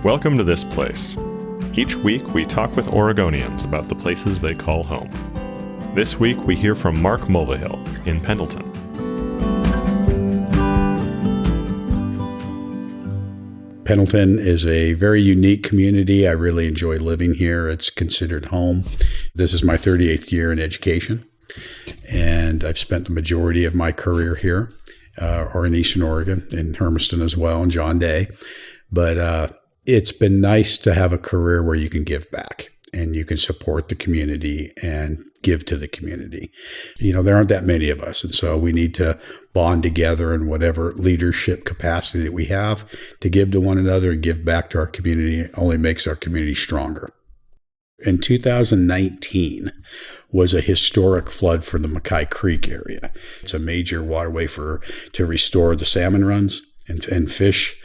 Welcome to This Place. Each week we talk with Oregonians about the places they call home. This week we hear from Mark Mulvihill in Pendleton. Pendleton is a very unique community. I really enjoy living here. It's considered home. This is my 38th year in education, and I've spent the majority of my career here, or in Eastern Oregon, in Hermiston as well, and John Day. But it's been nice to have a career where you can give back and you can support the community and give to the community. You know, there aren't that many of us, and so we need to bond together in whatever leadership capacity that we have to give to one another and give back to our community. It only makes our community stronger. In 2019 was a historic flood for the McKay Creek area. It's a major waterway to restore the salmon runs and fish.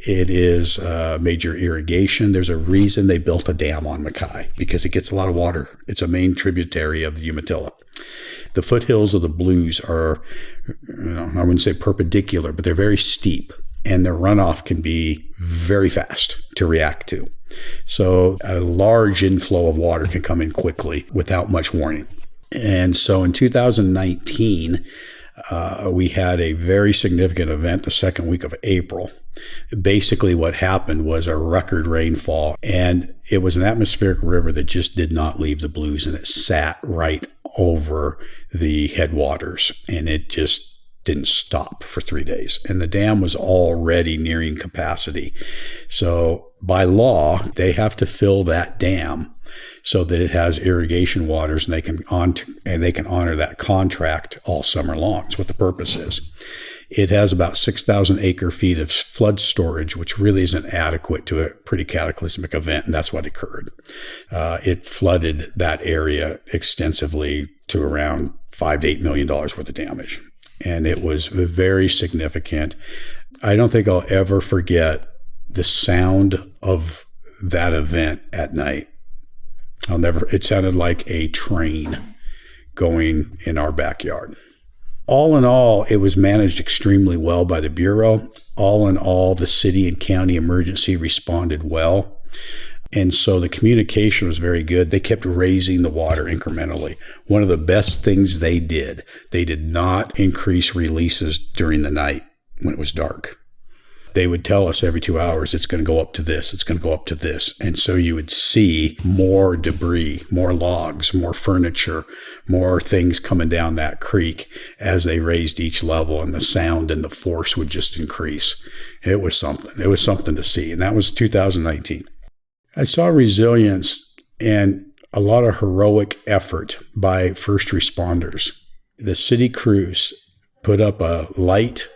It is major irrigation. There's a reason they built a dam on McKay, because it gets a lot of water. It's a main tributary of the Umatilla. The foothills of the Blues are, I wouldn't say perpendicular, but they're very steep, and their runoff can be very fast to react to. So a large inflow of water can come in quickly without much warning. And so in 2019, we had a very significant event the second week of April. Basically, what happened was a record rainfall, and it was an atmospheric river that just did not leave the Blues, and it sat right over the headwaters, and it just didn't stop for 3 days. And the dam was already nearing capacity. So by law, they have to fill that dam so that it has irrigation waters, and they can honor that contract all summer long. That's what the purpose is. It has about 6,000 acre feet of flood storage, which really isn't adequate to a pretty cataclysmic event, and that's what occurred. It flooded that area extensively to around $5 to $8 million worth of damage, and it was very significant. I don't think I'll ever forget the sound of that event at night. It sounded like a train going in our backyard. All in all, it was managed extremely well by the Bureau. All in all, the city and county emergency responded well. And so the communication was very good. They kept raising the water incrementally. One of the best things they did not increase releases during the night when it was dark. They would tell us every 2 hours, it's going to go up to this, it's going to go up to this. And so you would see more debris, more logs, more furniture, more things coming down that creek as they raised each level, and the sound and the force would just increase. It was something. It was something to see. And that was 2019. I saw resilience and a lot of heroic effort by first responders. The city crews put up a light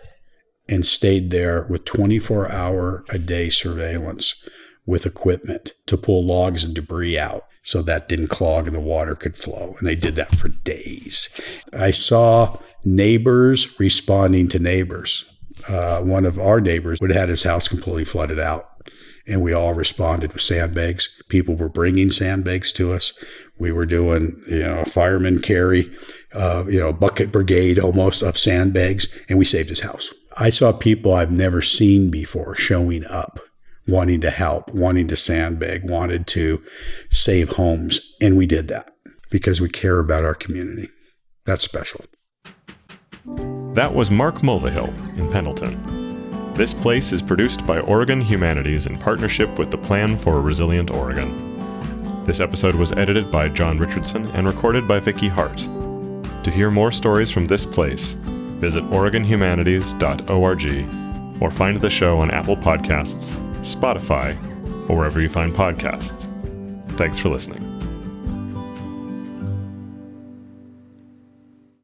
and stayed there with 24-hour-a-day surveillance with equipment to pull logs and debris out so that didn't clog and the water could flow. And they did that for days. I saw neighbors responding to neighbors. One of our neighbors would have had his house completely flooded out, and we all responded with sandbags. People were bringing sandbags to us. We were doing, a fireman carry, a bucket brigade almost of sandbags, and we saved his house. I saw people I've never seen before showing up, wanting to help, wanting to sandbag, wanted to save homes. And we did that because we care about our community. That's special. That was Mark Mulvihill in Pendleton. This Place is produced by Oregon Humanities in partnership with the Plan for a Resilient Oregon. This episode was edited by John Richardson and recorded by Vicki Hart. To hear more stories from This Place, visit OregonHumanities.org or find the show on Apple Podcasts, Spotify, or wherever you find podcasts. Thanks for listening.